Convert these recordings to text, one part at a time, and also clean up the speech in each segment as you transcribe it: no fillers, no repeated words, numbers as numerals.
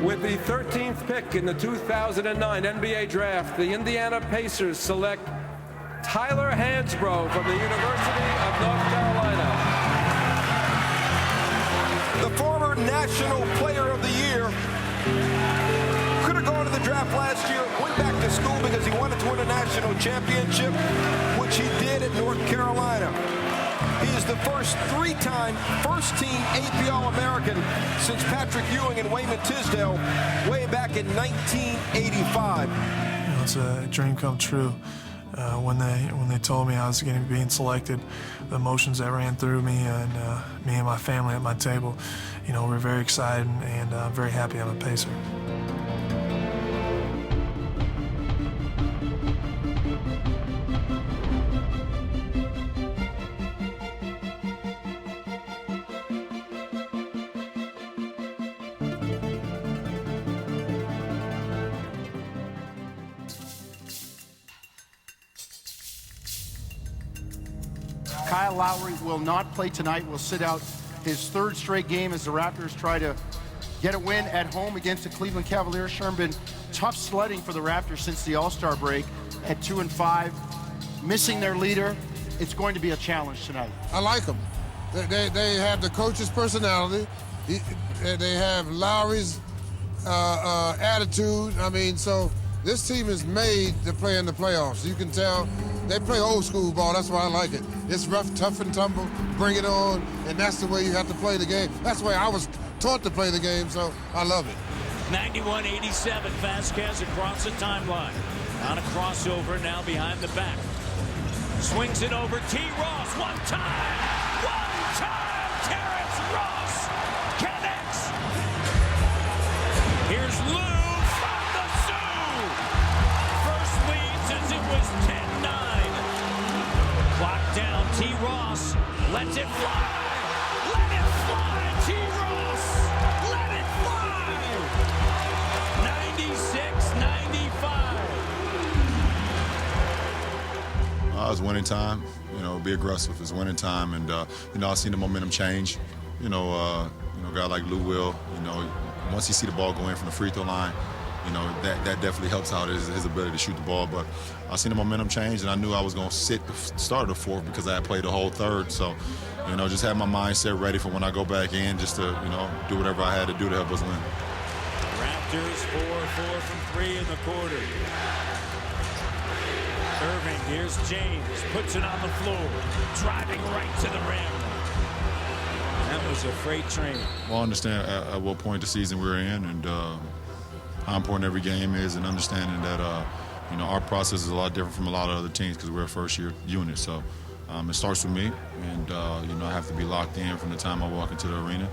With the 13th pick in the 2009 NBA Draft, the Indiana Pacers select Tyler Hansbrough from the University of North Carolina. The former National Player of the Year could have gone to the draft last year, went back to school because he wanted to win a national championship, which he did at North Carolina. He is the first three-time first-team AP All-American since Patrick Ewing and Wayman Tisdale way back in 1985. It's a dream come true. When they told me I was being selected, the emotions that ran through me and me and my family at my table, we're very excited and very happy I'm a Pacer. Kyle Lowry will not play tonight, will sit out his third straight game as the Raptors try to get a win at home against the Cleveland Cavaliers. Sherm, been tough sledding for the Raptors since the All-Star break at 2-5, missing their leader. It's going to be a challenge tonight. I like them. They have the coach's personality. They have Lowry's attitude. So this team is made to play in the playoffs. You can tell they play old school ball. That's why I like it. It's rough, tough, and tumble. Bring it on, and that's the way you have to play the game. That's the way I was taught to play the game, so I love it. 91-87, Vasquez across the timeline. On a crossover now behind the back. Swings it over T. Ross. One time. Terrence Ross connects. Here's Lou from the Sioux. First lead since it was 10-9. Clock down. T. Ross lets it fly. Let it fly. T. Ross. Let it fly. 96-95. It's winning time. Be aggressive. It's winning time, and I've seen the momentum change. A guy like Lou Will. Once you see the ball go in from the free throw line, that definitely helps out his ability to shoot the ball. But I seen the momentum change, and I knew I was going to sit the start of the fourth because I had played the whole third. So, just have my mindset ready for when I go back in, just to do whatever I had to do to help us win. Raptors 4-4 from 3 in the quarter. Irving, here's James, puts it on the floor, driving right to the rim. That was a freight train. Well, I understand at what point the season we're in, and how important every game is, and understanding that our process is a lot different from a lot of other teams because we're a first-year unit. So it starts with me, and I have to be locked in from the time I walk into the arena,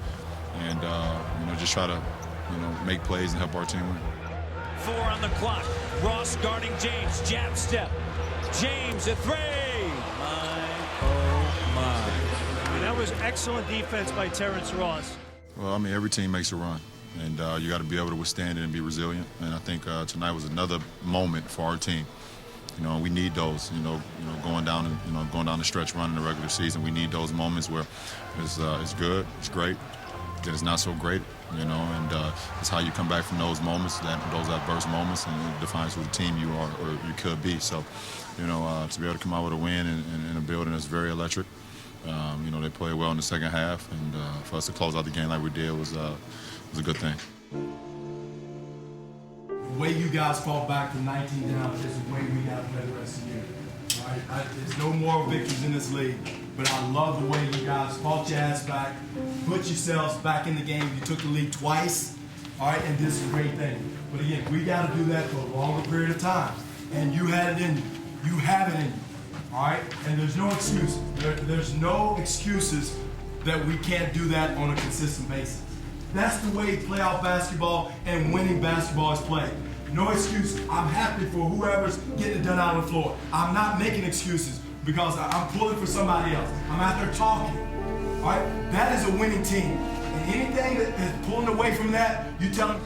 and just try to make plays and help our team win. 4 on the clock. Ross guarding James. Jab step. James, a 3. My, oh, my. That was excellent defense by Terrence Ross. Well, every team makes a run, and you got to be able to withstand it and be resilient. And I think tonight was another moment for our team. We need those. Going down the stretch run in the regular season, we need those moments where it's good, it's great, then it's not so great. And it's how you come back from those moments, those adverse moments, and it defines what the team you are or you could be. So, to be able to come out with a win in a building that's very electric. They played well in the second half, and for us to close out the game like we did was a good thing. The way you guys fought back from 19 down is the way we got to play the rest of the year. All right? There's no moral victories in this league, but I love the way you guys fought your ass back, put yourselves back in the game. You took the lead twice, all right, and this is a great thing. But again, we got to do that for a longer period of time, and you had it in you. You have it in you, all right? And there's no excuse. There's no excuses that we can't do that on a consistent basis. That's the way playoff basketball and winning basketball is played. No excuse. I'm happy for whoever's getting it done out on the floor. I'm not making excuses because I'm pulling for somebody else. I'm out there talking. All right? That is a winning team. And anything that is pulling away from that, you tell them,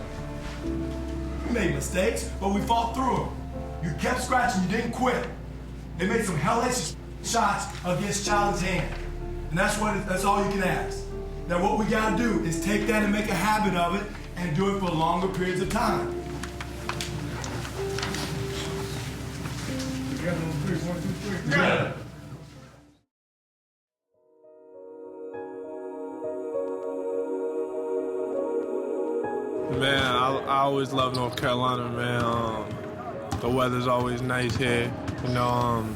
we made mistakes, but we fought through them. You kept scratching. You didn't quit. They made some hellacious shots against Charlotte's hand. And that's all you can ask. Now what we gotta do is take that and make a habit of it and do it for longer periods of time. You got it on 3, 1, 2, 3. Yeah. Man, I always love North Carolina, man. The weather's always nice here. You know,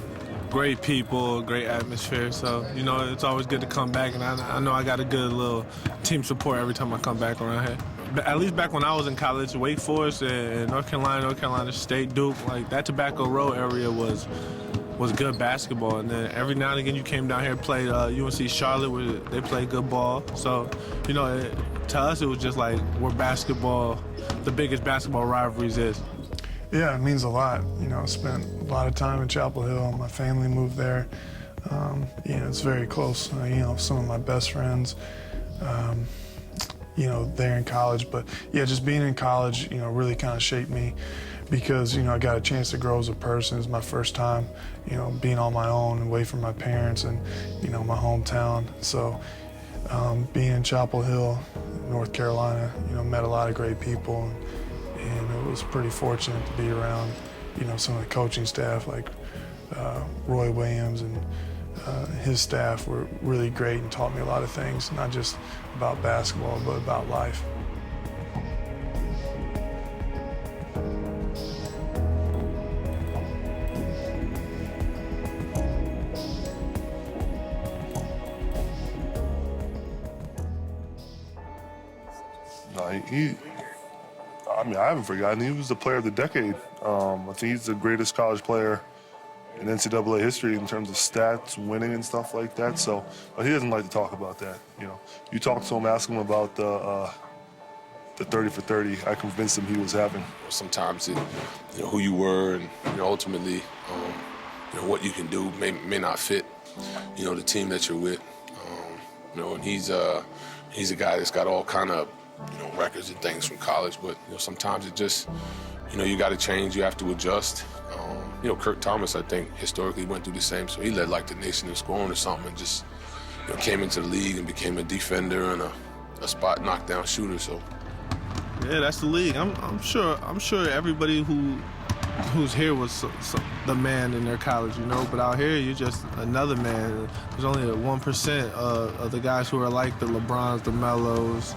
great people, great atmosphere. So, you know, it's always good to come back. And I know I got a good little team support every time I come back around here. But at least back when I was in college, Wake Forest and North Carolina State, Duke, like that Tobacco Road area was good basketball. And then every now and again you came down here and played UNC Charlotte where they played good ball. So, you know, to us it was just like where basketball, the biggest basketball rivalries is. Yeah, it means a lot. You know, I spent a lot of time in Chapel Hill. My family moved there. You know, it's very close. You know, some of my best friends, you know, there in college. But yeah, just being in college, you know, really kind of shaped me because, you know, I got a chance to grow as a person. It's my first time, you know, being on my own, away from my parents and, you know, my hometown. So being in Chapel Hill, North Carolina, you know, met a lot of great people. And it was pretty fortunate to be around, you know, some of the coaching staff like Roy Williams and his staff were really great and taught me a lot of things, not just about basketball, but about life. I mean, I haven't forgotten. He was the player of the decade. I think he's the greatest college player in NCAA history in terms of stats, winning, and stuff like that. So, but he doesn't like to talk about that. You know, you talk to him, ask him about the 30 for 30. I convinced him he was having. Sometimes you know, who you were, and you know, ultimately, you know, what you can do may not fit, you know, the team that you're with. You know, and he's a guy that's got all kind of, you know, records and things from college, but you know, sometimes it just, you know, you got to change, you have to adjust. You know, Kirk Thomas, I think, historically went through the same, so he led like the nation in scoring or something, and just, you know, came into the league and became a defender and a spot knockdown shooter. So yeah, that's the league. I'm sure everybody who's here was the man in their college, you know, but out here you're just another man. There's only 1% of the guys who are like the LeBrons, the Melos,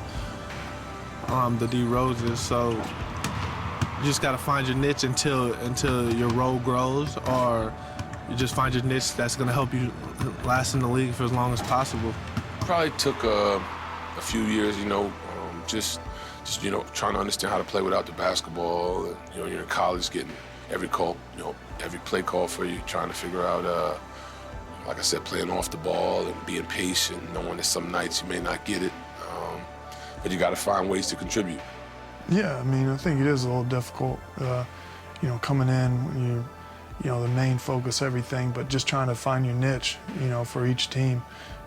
the D Roses. So you just gotta find your niche until your role grows, or you just find your niche that's gonna help you last in the league for as long as possible. Probably took a few years, you know, just you know, trying to understand how to play without the basketball. And, you know, you're in college, getting every call, you know, every play call for you, trying to figure out, like I said, playing off the ball and being patient, knowing that some nights you may not get it, but you got to find ways to contribute. Yeah, I mean, I think it is a little difficult, you know, coming in when you know, the main focus, everything, but just trying to find your niche, you know, for each team,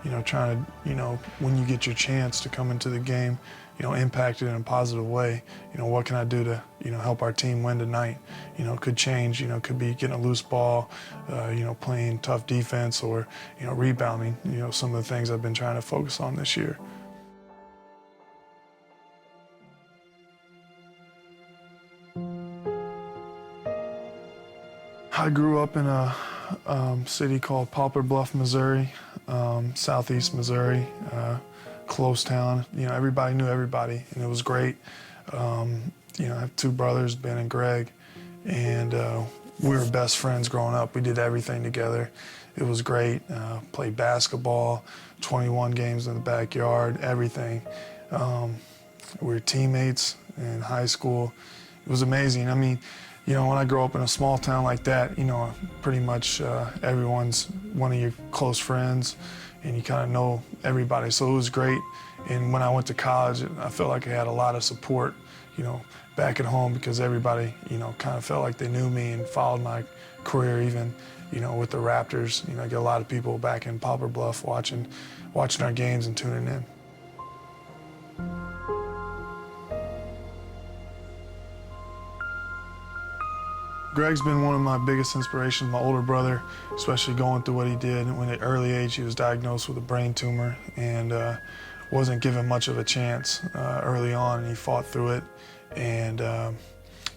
you know, trying to, you know, when you get your chance to come into the game, you know, impact it in a positive way. You know, what can I do to, you know, help our team win tonight? You know, could change, you know, could be getting a loose ball, you know, playing tough defense, or, you know, rebounding, you know, some of the things I've been trying to focus on this year. I grew up in a city called Poplar Bluff, Missouri, southeast Missouri, close town. You know, everybody knew everybody, and it was great. You know, I have two brothers, Ben and Greg, and we were best friends growing up. We did everything together. It was great. Played basketball, 21 games in the backyard, everything. We were teammates in high school. It was amazing. I mean, you know, when I grow up in a small town like that, you know, pretty much everyone's one of your close friends, and you kind of know everybody. So it was great. And when I went to college, I felt like I had a lot of support, you know, back at home, because everybody, you know, kind of felt like they knew me and followed my career, even, you know, with the Raptors. You know, I get a lot of people back in Poplar Bluff watching our games and tuning in. Greg's been one of my biggest inspirations, my older brother, especially going through what he did. When at an early age he was diagnosed with a brain tumor and wasn't given much of a chance early on, and he fought through it. And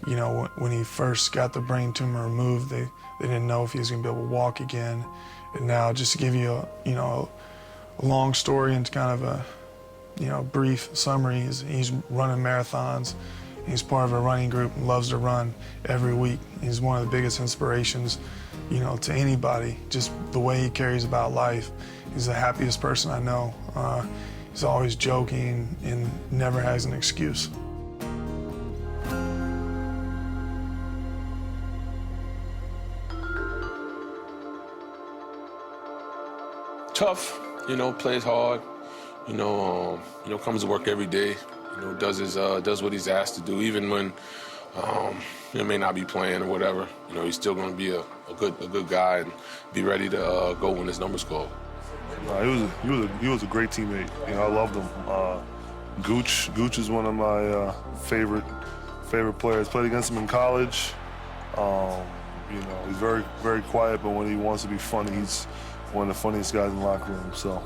you know, when he first got the brain tumor removed, they didn't know if he was going to be able to walk again. And now, just to give you a long story and kind of a brief summary, he's running marathons. He's part of a running group and loves to run every week. He's one of the biggest inspirations, to anybody, just the way he carries about life. He's the happiest person I know. He's always joking and never has an excuse. Tough, plays hard, comes to work every day, does what he's asked to do, even when may not be playing or whatever. He's still going to be a good guy and be ready to go when his number's called. He was a great teammate. I loved him. Gooch is one of my favorite players. Played against him in college. He's very, very quiet, but when he wants to be funny, he's one of the funniest guys in the locker room. So,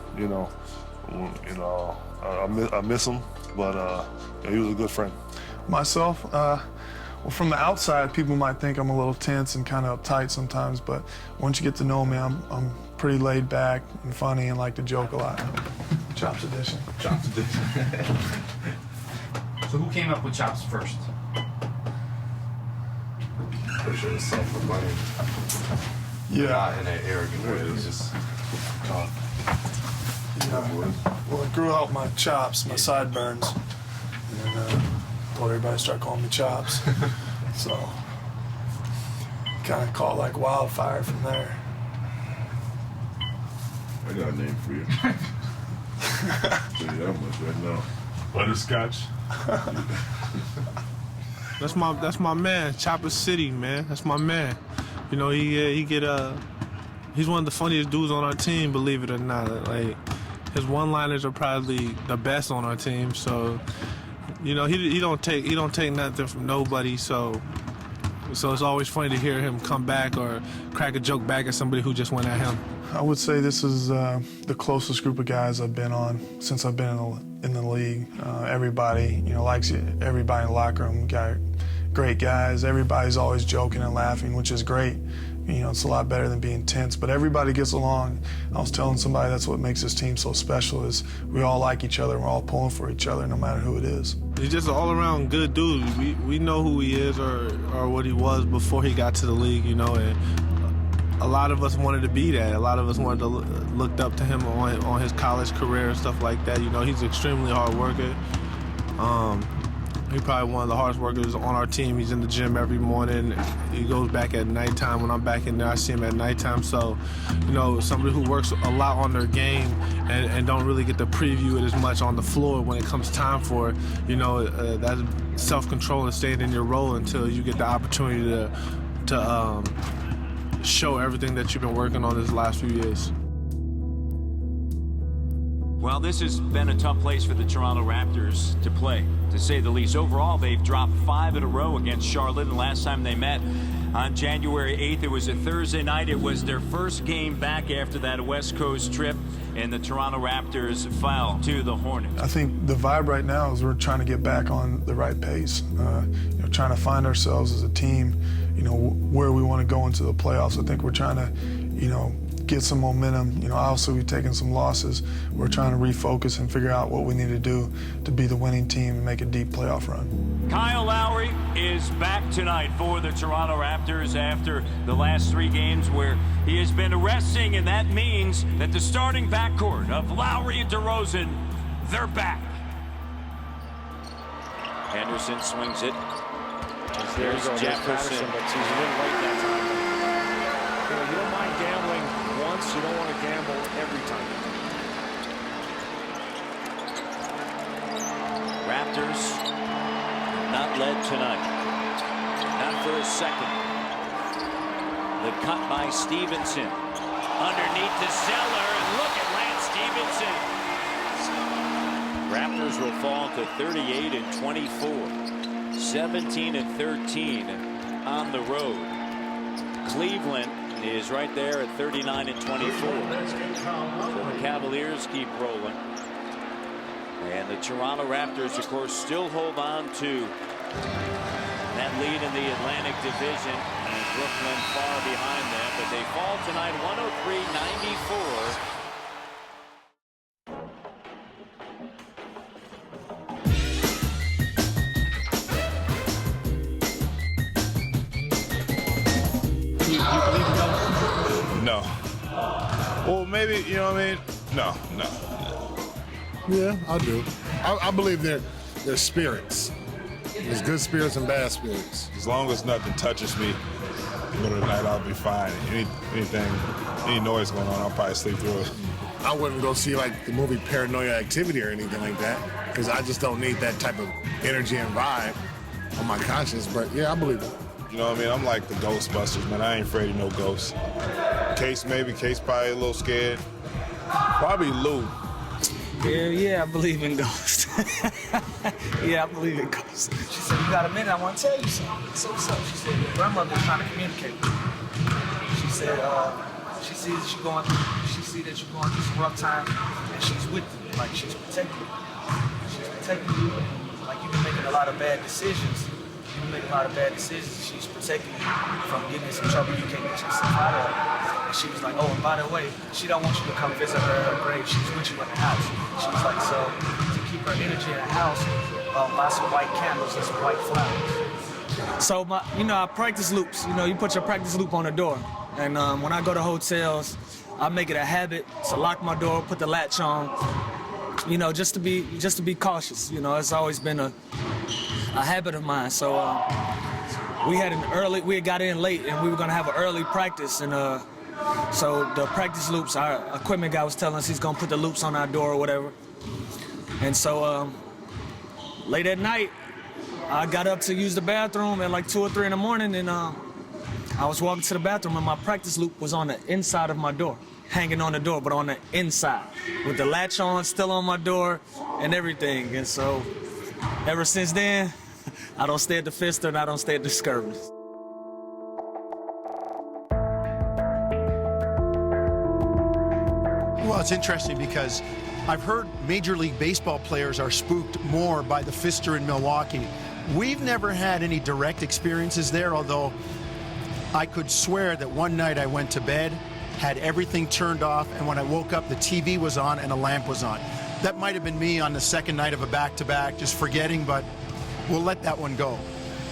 I miss him, but he was a good friend. Myself, well, from the outside, people might think I'm a little tense and kind of uptight sometimes, but once you get to know me, I'm pretty laid back and funny and like to joke a lot. Chops edition. Chops edition. So who came up with Chops first? Pretty sure it's self-proclaimed. Yeah. Not in an arrogant way. It's just talk. Well, I grew out my chops, my sideburns, and told everybody to start calling me Chops. So, kind of caught like wildfire from there. I got a name for you. Tell you that much right now. Butterscotch. That's my man, Chopper City, man. That's my man. He's one of the funniest dudes on our team, believe it or not. Like, his one-liners are probably the best on our team. So, he don't take nothing from nobody. So it's always funny to hear him come back or crack a joke back at somebody who just went at him. I would say this is the closest group of guys I've been on since I've been in the league. Everybody, likes you. Everybody in the locker room got great guys. Everybody's always joking and laughing, which is great. It's a lot better than being tense, but everybody gets along. I was telling somebody that's what makes this team so special is we all like each other and we're all pulling for each other no matter who it is. He's just an all-around good dude. We know who he is or what he was before he got to the league, and a lot of us wanted to be that. A lot of us wanted to looked up to him on his college career and stuff like that. He's an extremely hard worker. He's probably one of the hardest workers on our team. He's in the gym every morning. He goes back at nighttime. When I'm back in there, I see him at nighttime. So, somebody who works a lot on their game and don't really get to preview it as much on the floor when it comes time for it. That self-control and staying in your role until you get the opportunity to show everything that you've been working on these last few years. Well, this has been a tough place for the Toronto Raptors to play, to say the least. Overall, they've dropped 5 in a row against Charlotte, and last time they met on January 8th, it was a Thursday night. It was their first game back after that West Coast trip, and the Toronto Raptors fell to the Hornets. I think the vibe right now is we're trying to get back on the right pace, trying to find ourselves as a team, where we want to go into the playoffs. I think we're trying to, get some momentum. Obviously we've taken some losses. We're trying to refocus and figure out what we need to do to be the winning team and make a deep playoff run. Kyle Lowry is back tonight for the Toronto Raptors after the last 3 games where he has been resting, and that means that the starting backcourt of Lowry and DeRozan, they're back. Henderson swings it. There's Jefferson. But he's a little late that time. You don't mind gambling once, you don't want to gamble every time. Raptors not led tonight. Not for a second. The cut by Stevenson. Underneath the cellar, and look at Lance Stevenson. Raptors will fall to 38-24. 17-13 on the road. Cleveland is right there at 39 and 24. So the Cavaliers keep rolling. And the Toronto Raptors, of course, still hold on to that lead in the Atlantic Division. And Brooklyn far behind them, but they fall tonight 103-94. You believe in ghosts? No. Well, maybe, you know what I mean? No. Yeah, I do. I believe they're spirits. There's good spirits and bad spirits. As long as nothing touches me, middle of the night, I'll be fine. Any noise going on, I'll probably sleep through it. I wouldn't go see like the movie Paranoia Activity or anything like that, because I just don't need that type of energy and vibe on my conscience. But yeah, I believe it. You know what I mean? I'm like the Ghostbusters, man. I ain't afraid of no ghosts. Case probably a little scared. Probably Lou. Yeah, I believe in ghosts. Yeah, I believe in ghosts. She said, "You got a minute? I want to tell you something." So what's up? She said, "Your grandmother's trying to communicate." She said, "She sees that you're going through some rough times, and she's with you, like she's protecting you. She's protecting you. Like you've been making a lot of bad decisions. She's protecting you from getting in some trouble you can't get yourself out of." And she was like, "Oh, and by the way, she don't want you to come visit her at her grave. She's with you in the house." She was like, "So to keep her energy in the house, buy some white candles and some white flowers." So I practice loops. You put your practice loop on the door, and when I go to hotels, I make it a habit to lock my door, put the latch on. Just to be cautious. It's always been a habit of mine. So we had got in late, and we were gonna have an early practice, and so the practice loops, our equipment guy was telling us he's gonna put the loops on our door or whatever. And so late at night, I got up to use the bathroom at like 2 or 3 in the morning, and I was walking to the bathroom, and my practice loop was on the inside of my door, hanging on the door, but on the inside, with the latch on, still on my door, and everything. And so ever since then, I don't stay at the Fister and I don't stay at the Skirvins. Well, it's interesting because I've heard Major League Baseball players are spooked more by the Fister in Milwaukee. We've never had any direct experiences there, although I could swear that one night I went to bed, had everything turned off, and when I woke up, the TV was on and a lamp was on. That might have been me on the second night of a back-to-back, just forgetting, but we'll let that one go.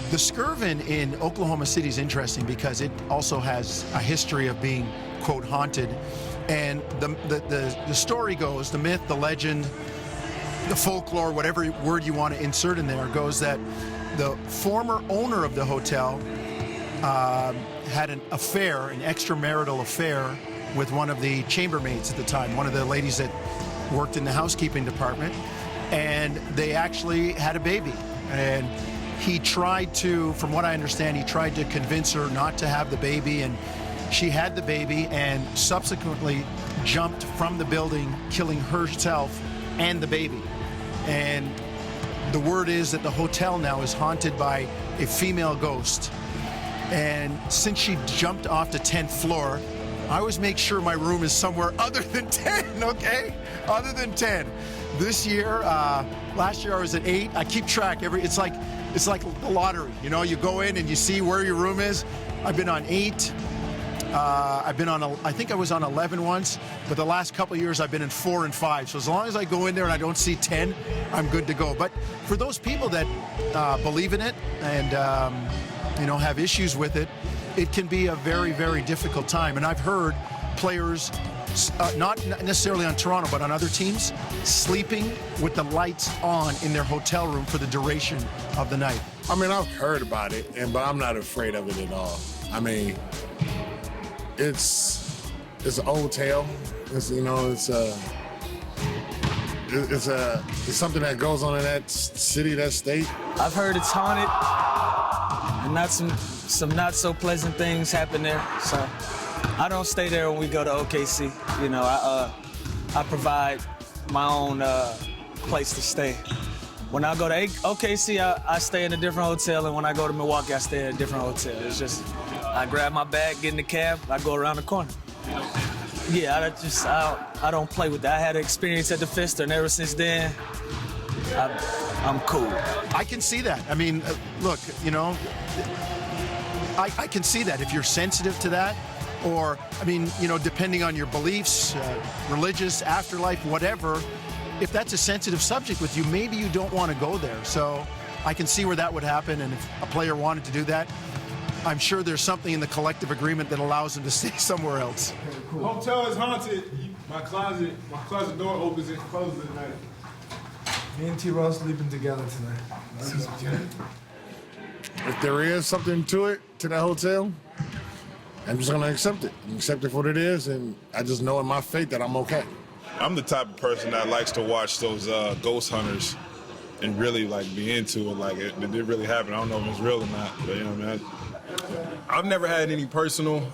The Skirvin in Oklahoma City is interesting because it also has a history of being, quote, haunted. And the story goes, the myth, the legend, the folklore, whatever word you want to insert in there, goes that the former owner of the hotel had an affair, an extramarital affair, with one of the chambermaids at the time, one of the ladies that worked in the housekeeping department, and they actually had a baby. And he tried to, from what I understand, he tried to convince her not to have the baby, and she had the baby and subsequently jumped from the building, killing herself and the baby. And the word is that the hotel now is haunted by a female ghost. And since she jumped off the 10th floor, I always make sure my room is somewhere other than 10, okay? Other than 10. This year, last year I was at 8. I keep track it's like the lottery. You go in and you see where your room is. I've been on 8. I've been on, I think I was on 11 once, but the last couple of years I've been in 4 and 5. So as long as I go in there and I don't see 10, I'm good to go. But for those people that believe in it and have issues with it, it can be a very, very difficult time. And I've heard players, not necessarily on Toronto, but on other teams, sleeping with the lights on in their hotel room for the duration of the night. I mean, I've heard about it, but I'm not afraid of it at all. I mean, it's an old tale. It's something that goes on in that city, that state. I've heard it's haunted, and not some not so pleasant things happen there. So I don't stay there when we go to OKC. I provide my own place to stay. when I go to OKC, I stay in a different hotel, and when I go to Milwaukee, I stay in a different hotel. It's just, I grab my bag, get in the cab, I go around the corner. Yeah, I don't play with that. I had an experience at the Fister, and ever since then, I'm cool. I can see that. I mean, look, you know, I can see that if you're sensitive to that, or, I mean, you know, depending on your beliefs, religious, afterlife, whatever, if that's a sensitive subject with you, maybe you don't want to go there. So I can see where that would happen, and if a player wanted to do that, I'm sure there's something in the collective agreement that allows him to stay somewhere else. Hotel is haunted. My closet door opens and closes at night. Me and T. Ross sleeping together tonight. If there is something to it, to that hotel, I'm just gonna accept it. Accept it for what it is, and I just know in my faith that I'm okay. I'm the type of person that likes to watch those ghost hunters and really like be into it. Like, it did really happen. I don't know if it's real or not, but you know what I mean? I've never had any personal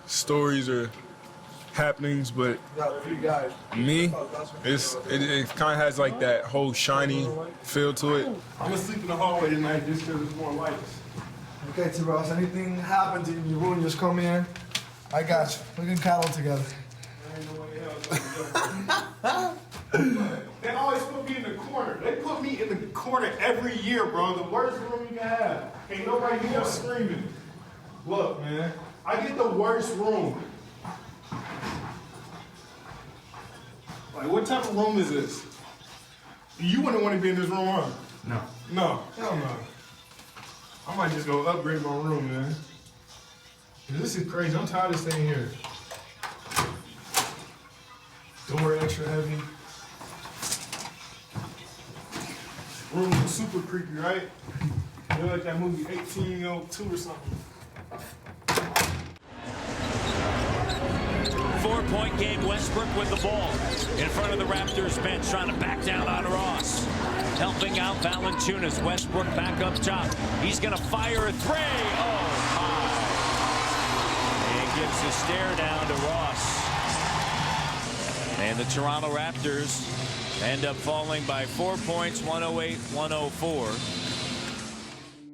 stories or happenings, but me, it kind of has like that whole shiny feel to it. I'm gonna sleep in the hallway tonight just because there's more lights. Okay, T. Ross, anything happened to you in your room, just come in. I got you. We can cuddle together. They always put me in the corner. They put me in the corner every year, bro. The worst room you can have. Ain't nobody here screaming. Look, man, I get the worst room. Like, what type of room is this? You wouldn't want to be in this room, huh? No. No, hell no. I might just go upgrade my room, man. This is crazy. I'm tired of staying here. Door extra heavy. Room is super creepy, right? You know, like that movie 1802 or something. 4-point game, Westbrook with the ball. In front of the Raptors bench, trying to back down on Ross. Helping out Valanciunas. Westbrook back up top. He's going to fire a three. Oh, my. And gives a stare down to Ross. And the Toronto Raptors end up falling by 4 points, 108-104.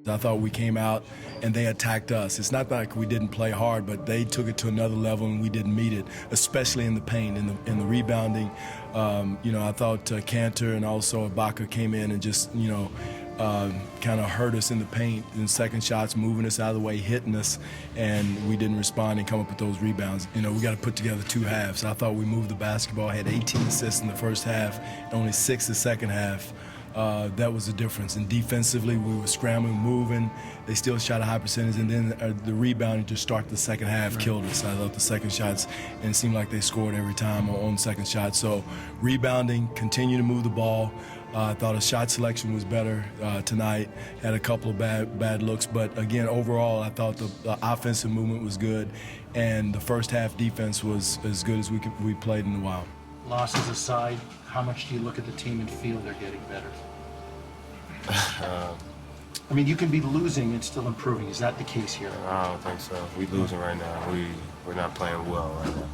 I thought we came out and they attacked us. It's not like we didn't play hard, but they took it to another level and we didn't meet it, especially in the paint, in the rebounding. You know, I thought Cantor and also Ibaka came in and just, you know, kind of hurt us in the paint in second shots, moving us out of the way, hitting us, and we didn't respond and come up with those rebounds. You know, we got to put together two halves. I thought we moved the basketball, had 18 assists in the first half, only 6 the second half. That was the difference. And defensively, we were scrambling, moving. They still shot a high percentage, and then the rebounding to start the second half killed us. I thought the second shots, and it seemed like they scored every time on second shot. So rebounding, continue to move the ball. I thought a shot selection was better tonight. Had a couple of bad looks, but again, overall, I thought the offensive movement was good, and the first half defense was as good as we played in a while. Losses aside, how much do you look at the team and feel they're getting better? I mean, you can be losing and still improving. Is that the case here? I don't think so. We losing right now. We're not playing well right now.